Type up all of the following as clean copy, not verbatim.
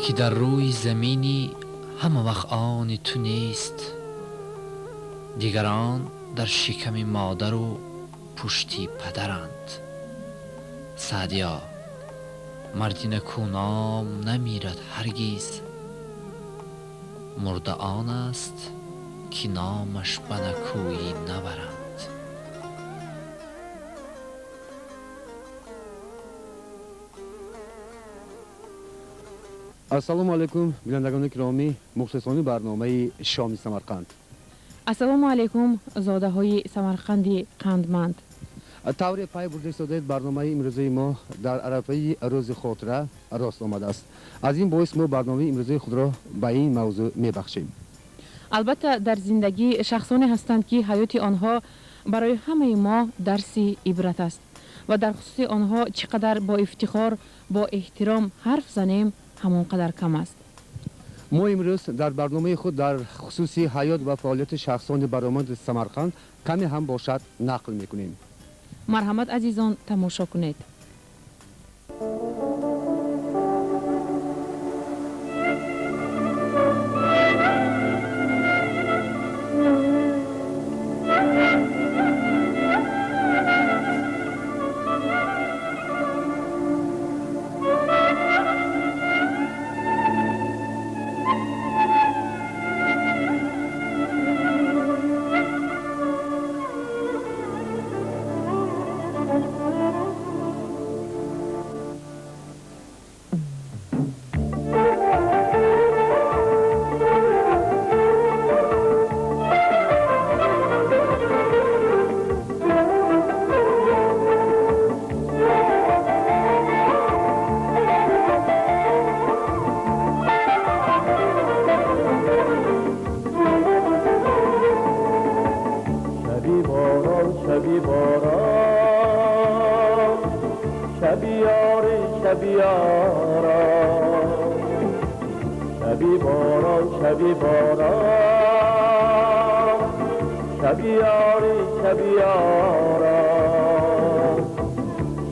که در روی زمینی همه وقت آن تو نیست، دیگران در شکم مادر و پشتی پدرند. سعدیا، مردی نکونام نمیرد هرگیز، مرده آن است که نامش به نکویی نبرند. السلام علیکم بینندگان گرامی، مخلصان برنامه شام سمرقند. السلام علیکم زاده های سمرقندی قندمند. طور پای برده شده برنامه امروزی ما در عرفه روز خاطره راست آمده است. از این باعث ما برنامه امروزی خود را به این موضوع میبخشیم. البته در زندگی شخصانی هستند که حیات آنها برای همه ما درسی عبرت است و در خصوص آنها چقدر با افتخار با احترام حرف زنیم همانقدر کم است. ما امروز در برنامه خود در خصوص حیات و فعالیت شخصان برآمد سمرقند کمی هم باشد نقل میکنیم. مرحمت عزیزان، تماشا کنید.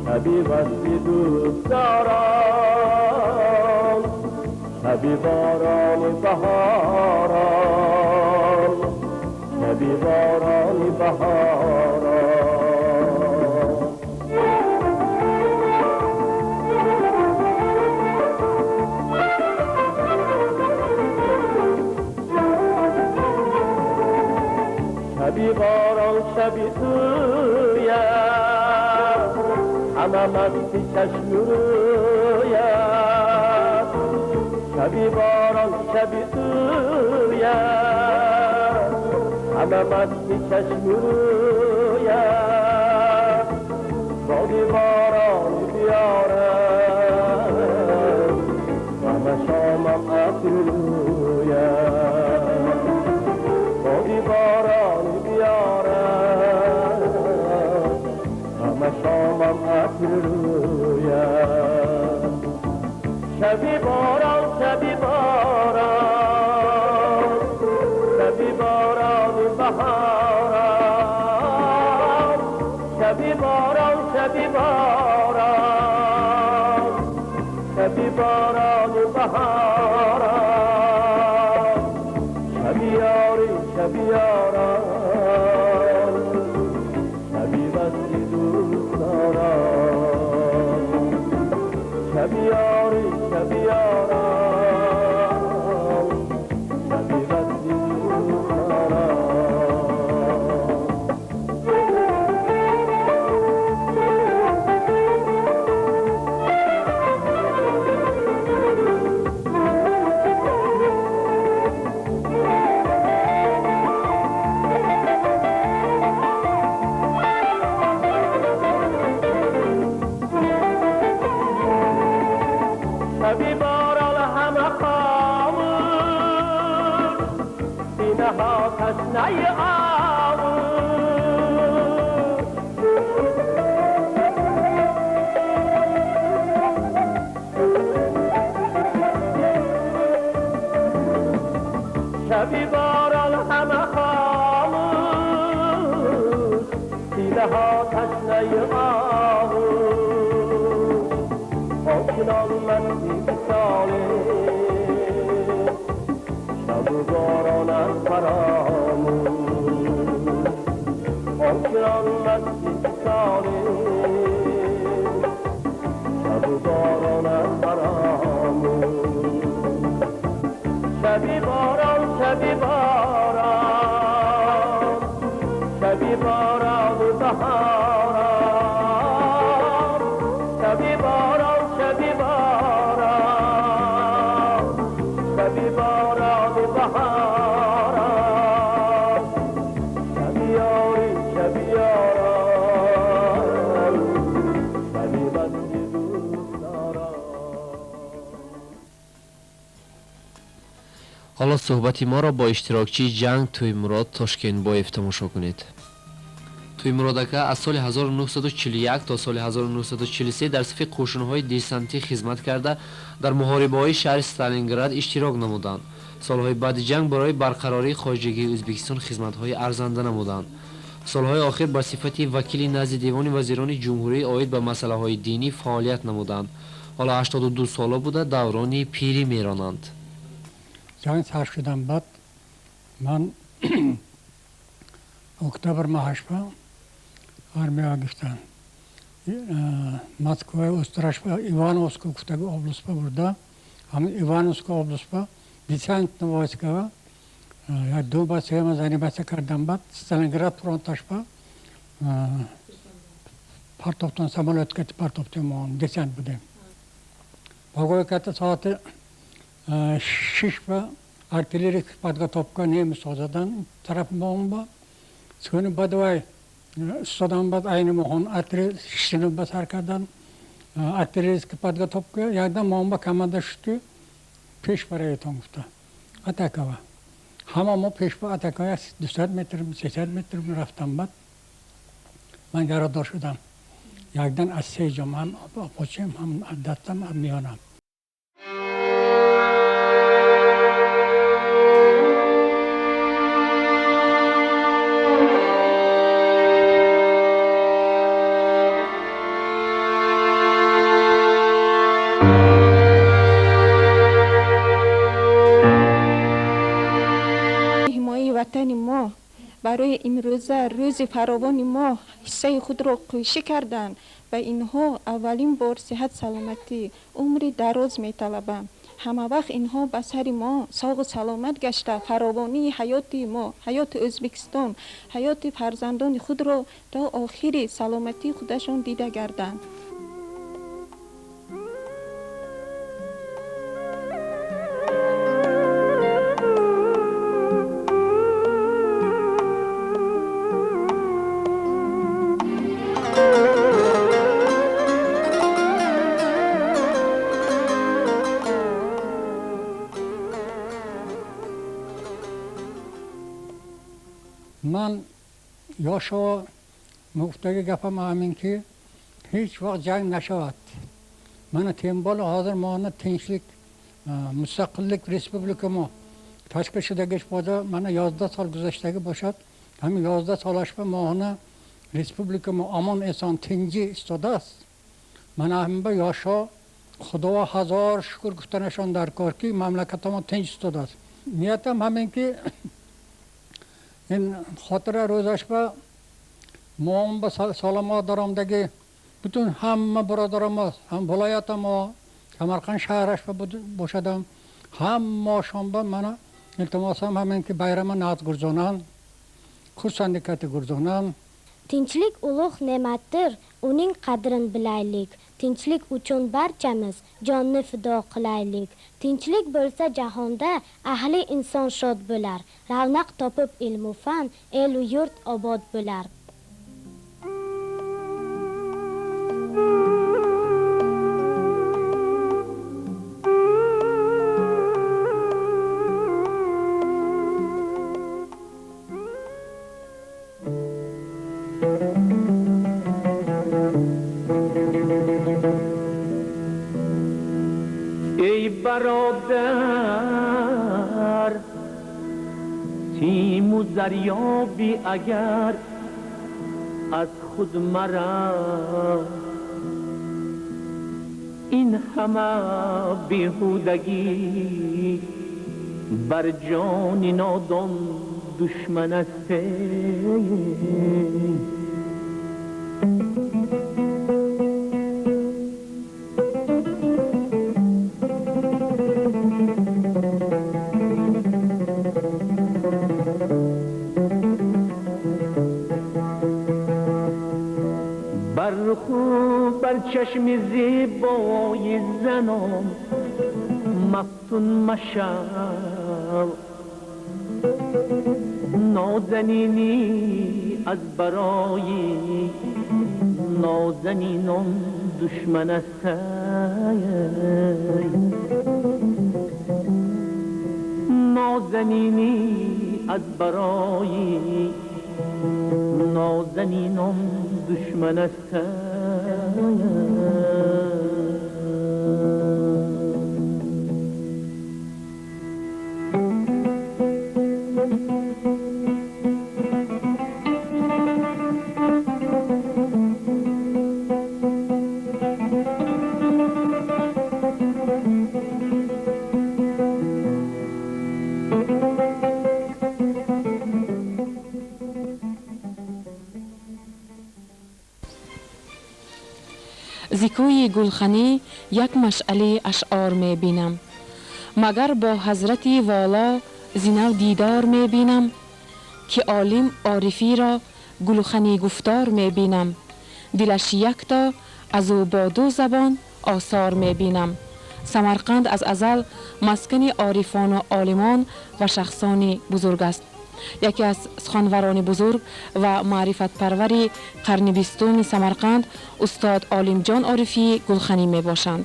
شبی وصلی دوست دارم، شبی باران بهارم، شبی باران بهارم. شبی باران شبی تویم، همه مستی چشم رویم. شبی باران شبی تویم، همه مستی چشم رویم. بادی باران بیارم، همه شامم افرویم. بادی باران بیارم، همه شامم افرویم. شبی باران شبی باران، شبی باران بهارم. شبی باران شبی باران، شبی باران بهارم. شبی یاری شبی یاران، شبی وصلی دوست دارم. شبی یاری شبی یاران، شبی وصلی دوست دارم. شبی باران همه خاموش، سینه ها تشنه آغوش. شبی باران همه خاموش، سینه ها تشنه آغوش. آکنان من مثاله شب و باران از فراموش آنچنان مستی ساله شب و باران از فراموش شبی باران شبی باران شبی باران و بهاران شبی باران شبی باران شبی باران و بهاران شبی یاری شبی یاران شبی مستی دوست داران. حالا صحبتی ما را با اشتراکچی جنگ تویمراد تاشکентбоев тамошо кунед. تویمراد ака аз соли 1941 то соли 1943 дар сафи қӯшунҳои десантӣ хизмат карда дар муҳорибаҳои шаҳри Сталинград иштирок намуданд. солҳои баъди ҷанг барои барқарории хоҷигии Ӯзбекистон хизматҳои арзанда намуданд. солҳои охир ба сифати вакили назди Девони вазирони ҷумҳурӣ оид ба масъалаҳои динӣ фаъолият намуданд. ҳоло 82 сола буда даврони пирӣ меронанд. جنگ سر شدم بعد من октябрь маҳашпа армия гифтан Москва острашпа Ивановска гуфтаги областпа бурда ҳамин Ивановска областпа десантный войскава як ду ба сема заниматься кардам бад Сталинград фронташпа партофтон самолётка партофтон десант будем погои ката соати 6 артиллерийская подготовка немец озадан тараф бомба сuni badvay istodan bad ayni mohon artilleriya basar kardan artilleriya подготовка ягдан момба команда шутки пеш бароятон гуфта атакава ҳама мо пеш ба атакава 200 метр 300 метр рафтам бад ман гародор шудам ягдан аз се ҷом ҳам почем ҳам дастам ҳам миёнам. برای امروزه روز فراوان ما حصه خود را کوشش کردند و اینها اولین بار صحت سلامتی عمری دراز می‌طلبند. همه وقت اینها به سر ما ساق و سلامت گشته فراوانی حیات ما حیات ازبکستان حیات فرزندان خود را تا آخر سلامتی خودشان دیده گردند. من یاشا مفتاگی گفم همین که هیچ وقت جنگ نشود. من تیمبال حاضر ماهانه تنشlik مستقلlik respublika ما تشکیل شدگیش بادا من 11 سال گذشتگی باشد همین 11 سالش به ماهانه respublika ما امان احسان تنجی استاده است. من همین با یاشا خدا هزار شکر گفتنشان در کار که مملکت ما تنج استاده است. نیتم همین که این خاطر روزش با ما با سلامت دارمدگی بتون همه برادرم هم ولایت ما سمرقند شهرش باشدم همه شام با من التماسم همین که bayram ناز گرزانان خورسندیکت گرزانان. Tinchlik ulug' ne'matdir, uning qadrin bilaylik. Tinchlik uchun barchamiz jonni fido qilaylik. Tinchlik bo'lsa jahonda ahli inson shod bo'lar. Ravnaq topib ilm u fan, el u yurt obod bo'lar. ای برادر تیم و دریابی اگر از خود مرا این همه بیهودگی بر جان نادان دشمن است. بر چشم زیبای زنان مفتون مشو، نازنینی از برای نازنینان دشمن است. نازنینی از برای نازنینان دشمن است. زیکوی گلخانی یک مشعله اشعار می بینم، مگر با حضرت والا زینو دیدار می بینم، که عالم عارفی را گلخانی گفتار می بینم، دلش یک تا از او با دو زبان آثار می بینم. سمرقند از ازل مسکن عارفان و عالمان و شخصان بزرگ است. یکی از سخنوران بزرگ و معرفت پروری قرن بیستم سمرقند استاد عالمجان عارفی گلخانی می باشند.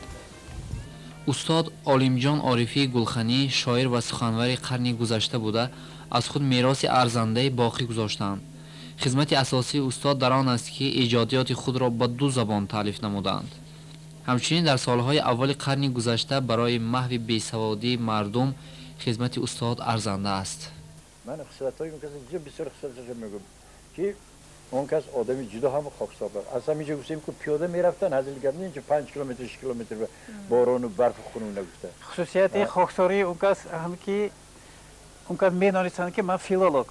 استاد عالمجان عارفی گلخانی شاعر و سخنور قرن گذشته بوده از خود میراث ارزنده باقی گذاشتند. خدمت اساسی استاد در آن است که ایجادیات خود را با دو زبان تالیف نمودند. همچنین در سالهای اول قرن گذشته برای محو بیسوادی مردم خدمت استاد ارزنده است. من خصلت‌های اون کسی اینجا بسیار خصلت‌هاش میگم که اون کس آدمی جدا هم خاکسار بود. اصلا میشه گفتیم که پیاده میرفتن هزینه کردن اینجا 5 کیلومتر 6 کیلومتر باران و برف خونون نگفته. خصوصیت خاکساری اون کس هم که اون کس می‌دانستند که من فیلولوگ.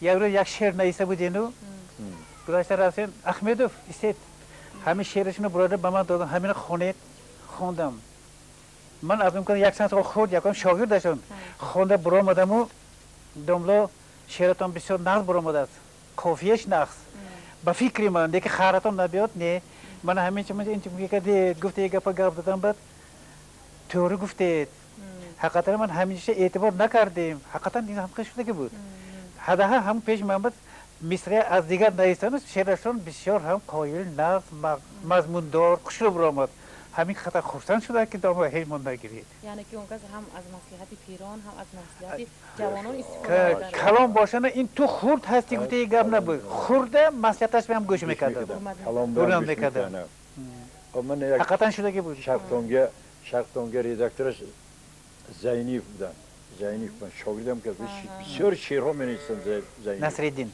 یک شعر نویسه بود اینو. گذشته رفتن احمدوف استاد همین شعرشونو برای به من دادن، همین خوندم. من از اون که یک ساعت خورد یکم شاگرد داشتم خونده برآمدم و دملا شعرتان بسیار نقص برآمده است، کافیش نقص با فکری من دیگه خیرتان نبیاد. نه من همین چیز این که گفته یک گپ گرفت دادم بعد طوری گفته حقیقتا من همیشه اعتبار نکردیم، حقیقتا این هم شده که بود حدا هم پیش من بود مصری از دیگر نویسان شعرشون بسیار هم قایل نقص مضمون دار خوشرو برآمد. همین خطا خورسان شده که دامو هیچ من نگیرید. یعنی که اون کس هم از مصلحت پیران هم از مصلحت جوانان استفاده کردن. کلام باشن این تو خورد هستی گفته یک گپ نبود، خورده مصلحتش هم گوش میکردن. کلام میکردن. حقیقتا شده که بود. شرقتونگه ریداکتورش زینی بودن. زینی من شاگردم که بسیار شعرها می‌نویسن زینی. نصرالدین.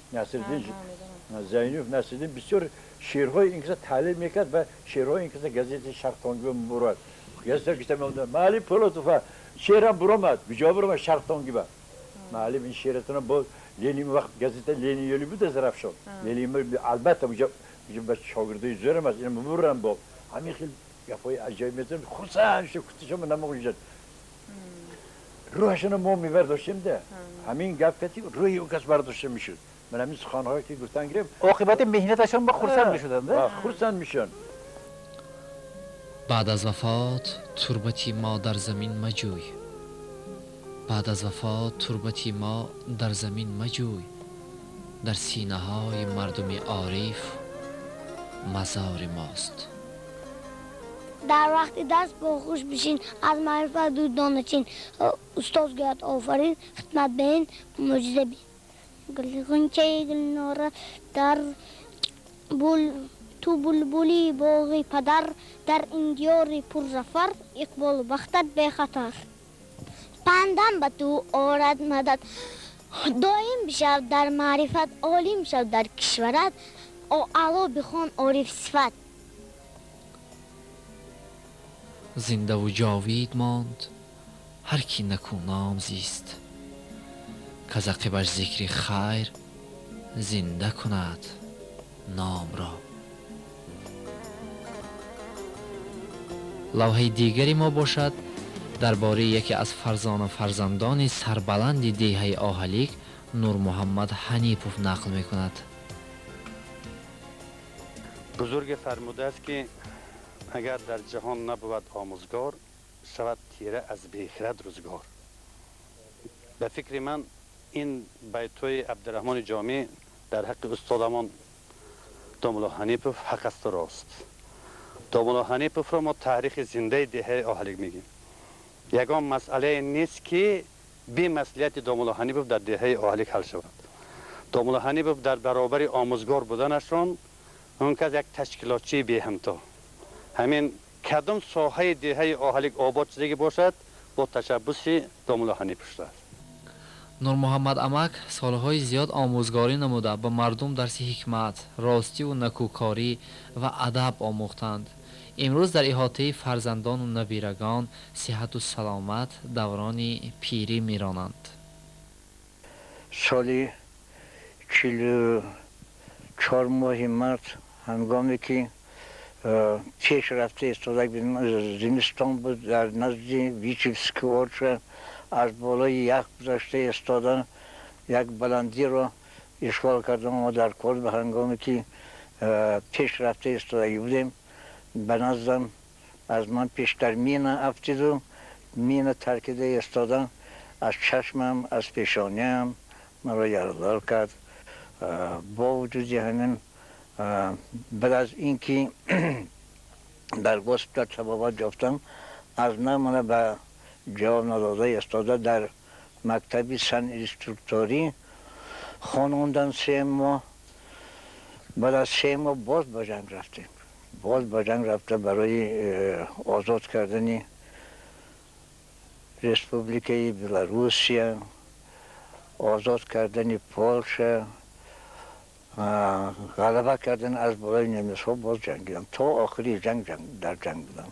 نصرالدین بسیار شعرهای این کسی تحلیل میکرد و شعرهای این کسی گازیت شرقتونگی و مراد. گازیت کشته می‌آمدن. معلم پولوتوفا شعرم برآمد. بجا برآمد شرقتونگی با. معلم این شعرتون با لنین وقت گازیت لنینیولی بود از رفت شد. لنین البته بجا به شاگردای زورم از این برام با همین خیلی گپای عجیب می‌زد. خصوصا شکوتشم نموجد. روحشون ما می‌برداشتیم ده. همین گپ کتی روی اون کس برداشته میشد. من همین سخن‌هایی که گفتن گرفتم عاقبت مهنتشون با خرسند میشدن. خرسند میشن. بعد از وفات تربتی ما در زمین مجوی، بعد از وفات تربتی ما در زمین مجوی، در سینه های مردم عارف مزار ماست. در وقتی دست با خوش بشین از معرفت دود دانچین استاد گرد آفرین خدمت به این معجزه بین گل غنچه گل ناره در تو بلبلی باغی پدر در این دیار پر زفر اقبال بختت به خطر پندم به تو آرد مدد دایم بشود در معرفت عالم شود در کشورت علا بخوان عارف صفت زنده و جاوید ماند هر کی نکو نام زیست کزقبش ذکری خیر زنده کند نام را. لوحه دیگری ما باشد درباره یکی از فرزندان سربلند دیهه آهلیک نور محمد حنیپوف نقل میکند. بزرگ فرموده است که اگر در جهان نبود آموزگار شود تیره از بیخرد روزگار. به فکر من این بیتوی عبدالرحمن جامی در حق استادمان داملا حنیپوف حق است و راست. داملا حنیپوف را ما تاریخ زنده دیهه آهلیک میگیم. یگان مسئله نیست که بی مسئولیت داملا حنیپوف در دیهه آهلیک حل شود. داملا حنیپوف در برابر آموزگار بودنشان اون که یک تشکیلاتچی بی همتا. همین کدام ساحه دیهه آهلیک آباد شدگی باشد با تشبس داملا حنیپوف است. نور محمد امک سالهای زیاد آموزگاری نموده به مردم درس حکمت، راستی و نکوکاری و ادب آموختند. امروز در احاطه فرزندان و نبیرگان صحت و سلامت دوران پیری میرانند. سالی 44 ماه مرد هنگامی که پیش رفته استادک زمستان بود در نزد ویچیفسکی ارچه از بالای یخ گذشته استادن یک بلندی را اشغال کردم و در کل به هنگامی که پیش رفته استادگی بودیم به نزدم از من پیشتر مینه افتید و مینه ترکیده استادن از چشمم از پیشانیم من را یاددار کرد. با وجود همین بعد از اینکه در گسپتر تبابت یافتم از من به جواب نداده استاده در مکتبی سن اینستروکتوری خانوندن 3 ماه. بعد از 3 ماه باز به جنگ رفتیم. باز به جنگ رفته برای آزاد کردن ریسپوبلیکای بلاروسیه، آزاد کردن پولشه، غلبه کردن از بالای نمیس ها. باز جنگیدم تا آخری در جنگ بودم.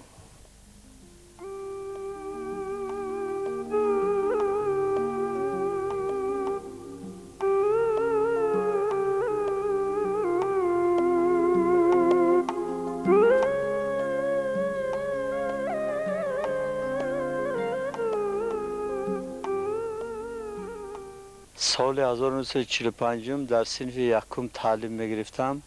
سال 1945 در صنف یکم تعلیم میگرفتم.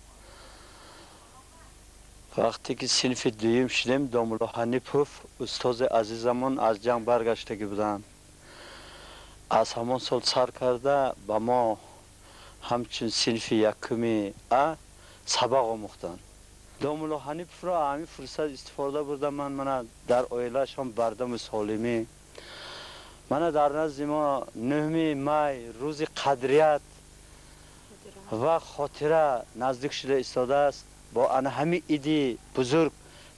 وقتی که صنف دوم شدیم داملا حنیپوف استاد عزیزمان از جنگ برگشته بودند. از همان سال سر کرده به ما همچون صنف یکمی سبق آموختند. داملا حنیپوف را همین فرصت استفاده بردم من در آیلش هم بردم سالمی. من در نزد ما 9 می روز قدریت و خاطره نزدیک شده ایستاده است. با آن همه ایدی بزرگ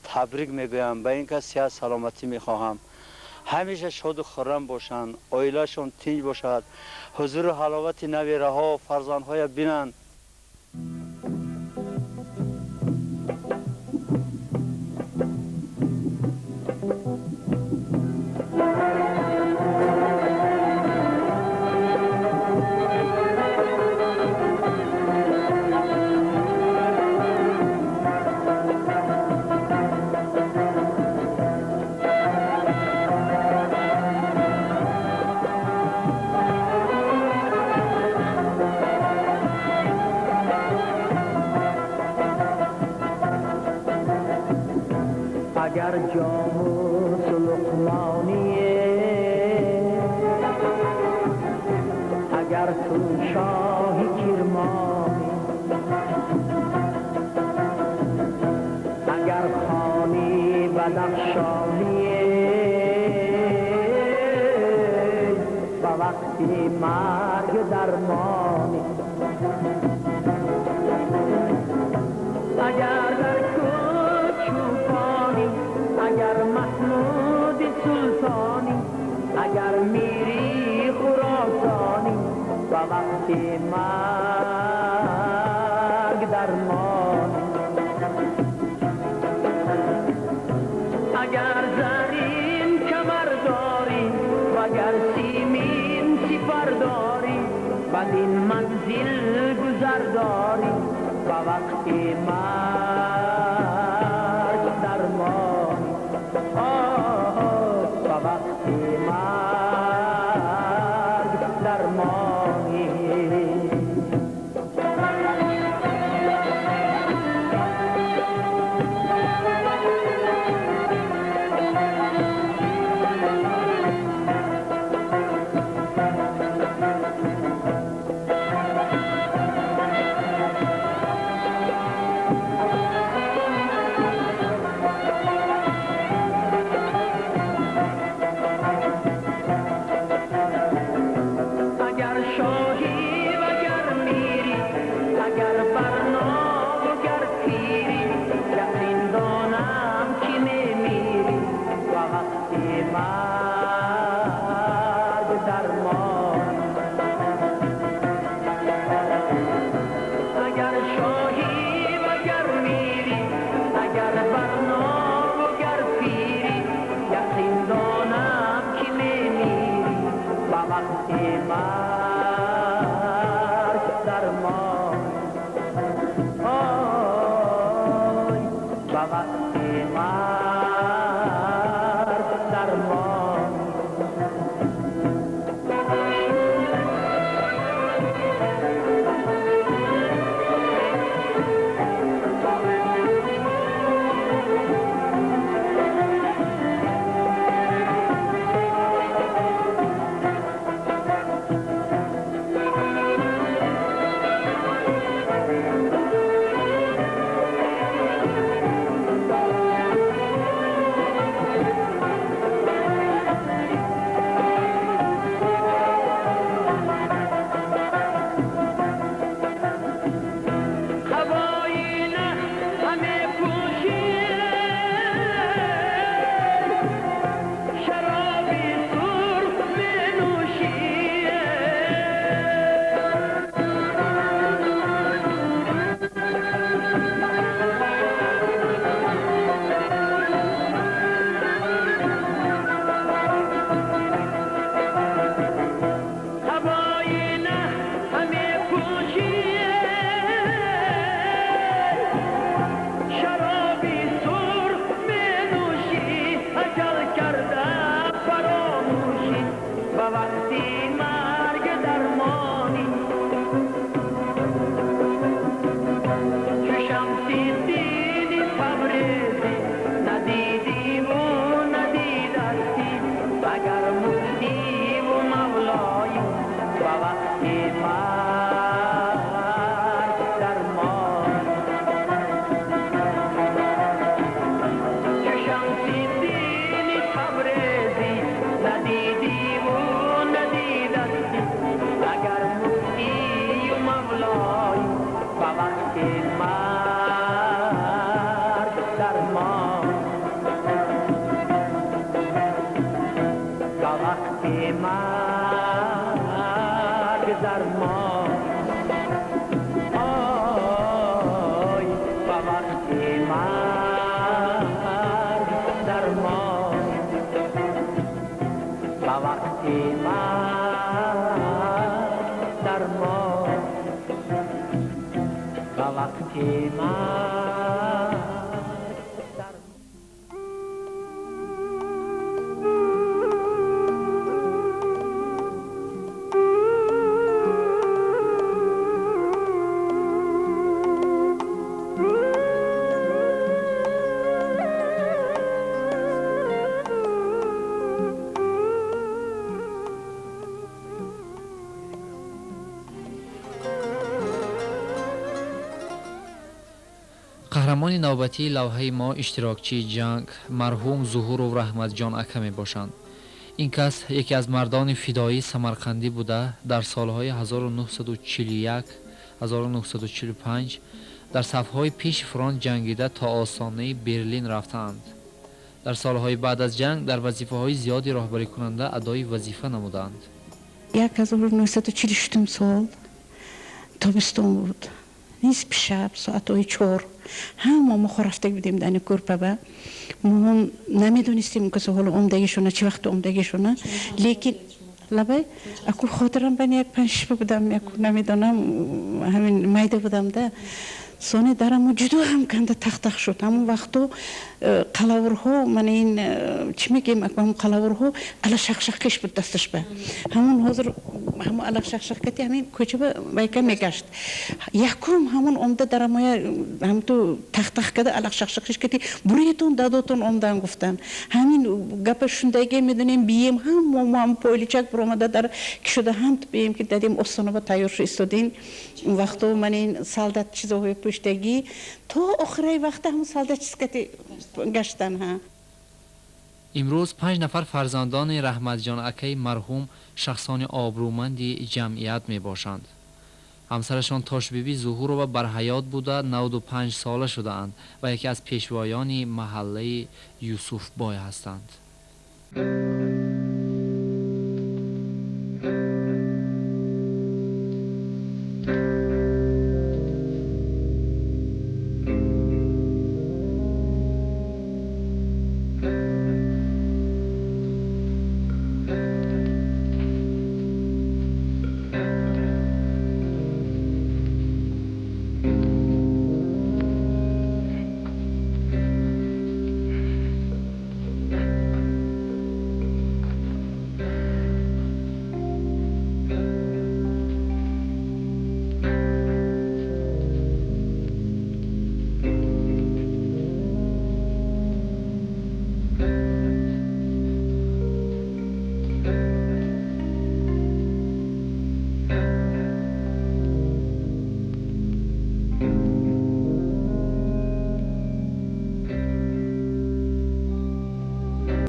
تبریک میگویم. به این که صحت سلامتی میخواهم همیشه شاد و خرم باشند، عائله‌شان تنج باشد، حضور و حلاوت نویره ها و فرزندهای بینند. اگر جاموس لقمانیه، اگر تو شاهی کرمانی، اگر خانی بدخشانیه، و وقتی مرگ درمانی، اگر در اگر محمود سلطانی، اگر میری خراسانی، و وقتی مرگ درمانی، اگر زنین کمر داری، داری بدین منزل گذر داری و وقت مرگ درمانی و وقت مرگ درمانی қаҳрамони навбатии лавҳаи мо иштирокчии ҷанг марҳум Зуҳуров Раҳматҷон ака мебошанд. ин кас яке аз мардони фидоии самарқандӣ буда дар солҳои 1941-1945 дар сафҳои пеши фронт ҷангида то осонаи Берлин рафтаанд. дар солҳои баъд аз ҷанг дар вазифаҳои зиёди роҳбарикунанда адои вазифа намуданд. 1943 сол тобистон буд. нисфи шаб соатҳои 4 ҳама мо рафта будем дани кӯрпаба. мо намедонистем каса ҳоло омдагишона чӣ вақт омдагишона, лекин لبای اکو خاطرم بین یک 5 بودم یک نمیدونم همین میده بودم ده سونی درمو جدا هم کنده تخت شد همون وقتو قلاورها من این چی میگیم اکو قلاورها الا شخ کش بود دستش به همون حاضر همون الا شخ کتی همین کوچه به یکم میگشت یکم همون عمده درمو هم تو تخت کده الا شخ کش کتی بریتون دادوتون عمدن گفتن همین گپشوندگی میدونیم بیم هم پولیچک برآمده در کی شده هم بیم که دادیم استانو با تایورش استودین اون وقتو من این سالدت چیزو پشتگی تا آخری وقت هم سالدت چیز کتی گشتن ها. امروز 5 نفر فرزندان رحمت جان اکی مرحوم شخصان آبرومندی جمعیت می باشند. همسرشان تاش بیبی ظهور و بر حیات بوده 95 ساله شده اند و یکی از پیشوایان محله یوسف بای هستند.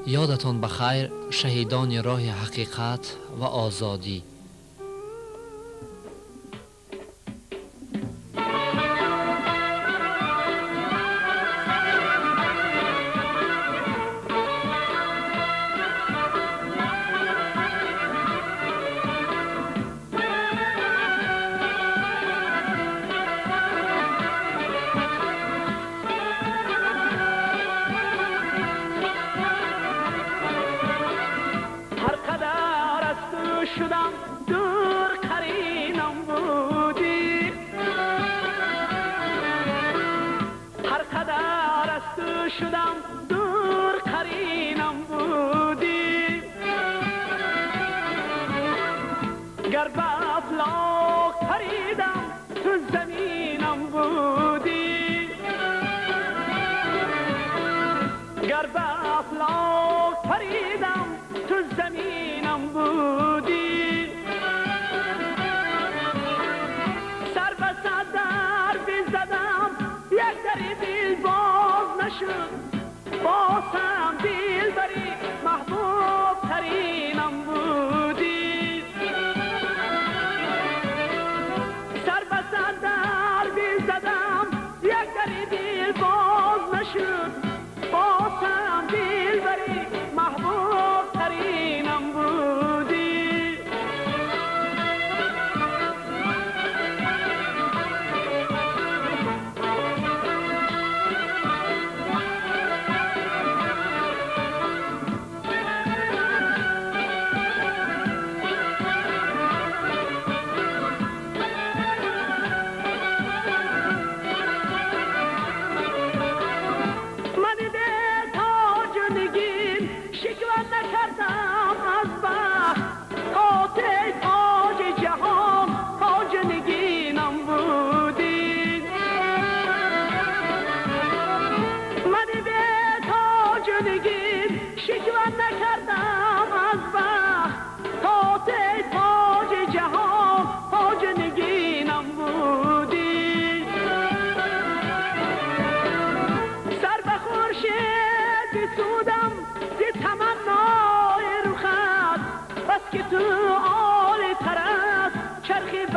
یادتان بخیر شهیدان راه حقیقت و آزادی. شدم دور قرینم بودی هر قدر از تو شدم دور قرینم بودی گر به افلاک پریدم تو زمینم بودی گر به افلاک پریدم تو زمینم بودی سر به سر در زدم یک دری دل باز نشد بازم دل بری محبوب ترینم بودی سر به سر در زدم یک دری دل باز نشد بازم دل بری محبوب ترینم بودی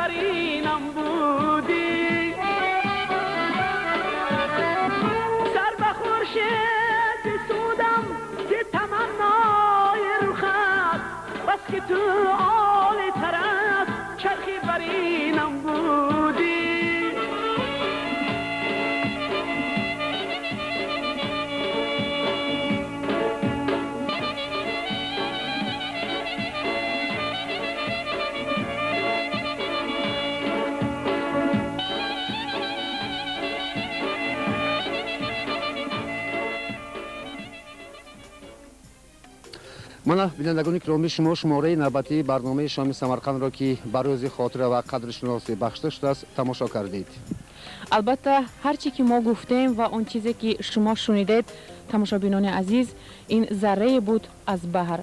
برینم بودی سر به خورشید سودم که تمنای رخت بس که تو عالی تر از چرخی برینم بودی مانا بینندگان گرامی شما شماره نوبتی برنامه شام سمرقند را که بر روز خاطره و قدرشناسی بخشیده شده است تماشا کردید. البته هرچی که ما گفتیم و اون چیزی که شما شنیدید تماشابینان عزیز این ذره بود از بحر.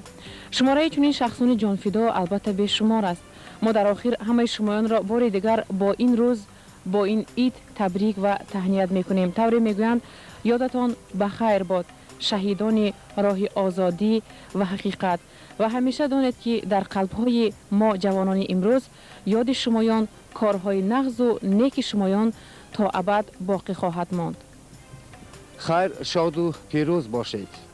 شماره چنین شخصان جانفدا البته بیشمار است. ما در آخر همه شمایان را بار دیگر با این روز با این عید تبریک و تهنیت میکنیم. طوری میگویند یادتان بخیر باد شهیدان راه آزادی و حقیقت و همیشه دانید که در قلب‌های ما جوانان امروز یاد شمایان کارهای نغز و نیک شمایان تا ابد باقی خواهد ماند. خیر، شاد و پیروز باشید.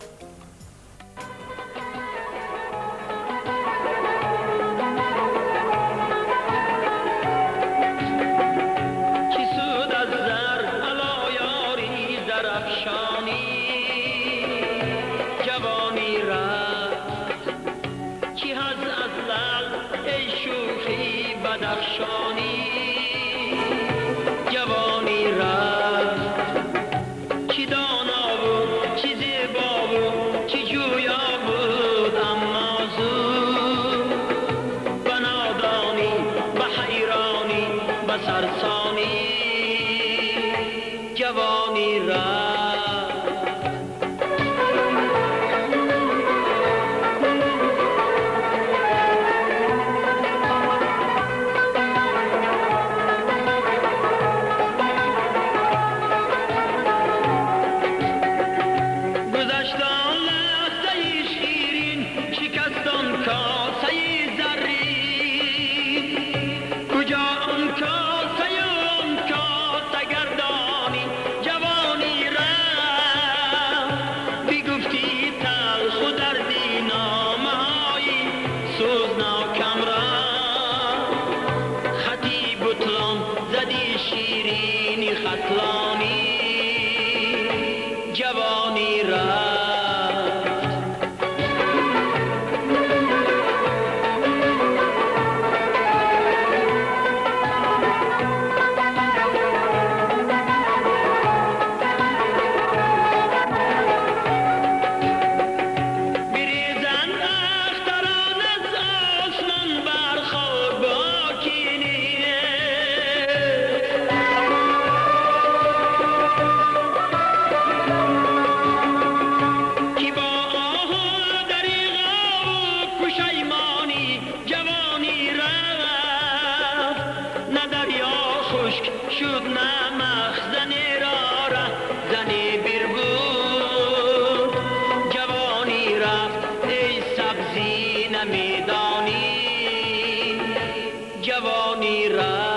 شد نه مخزن را زنی بیر بود جوانی رفت ای سبزی نمیدانی جوانی رفت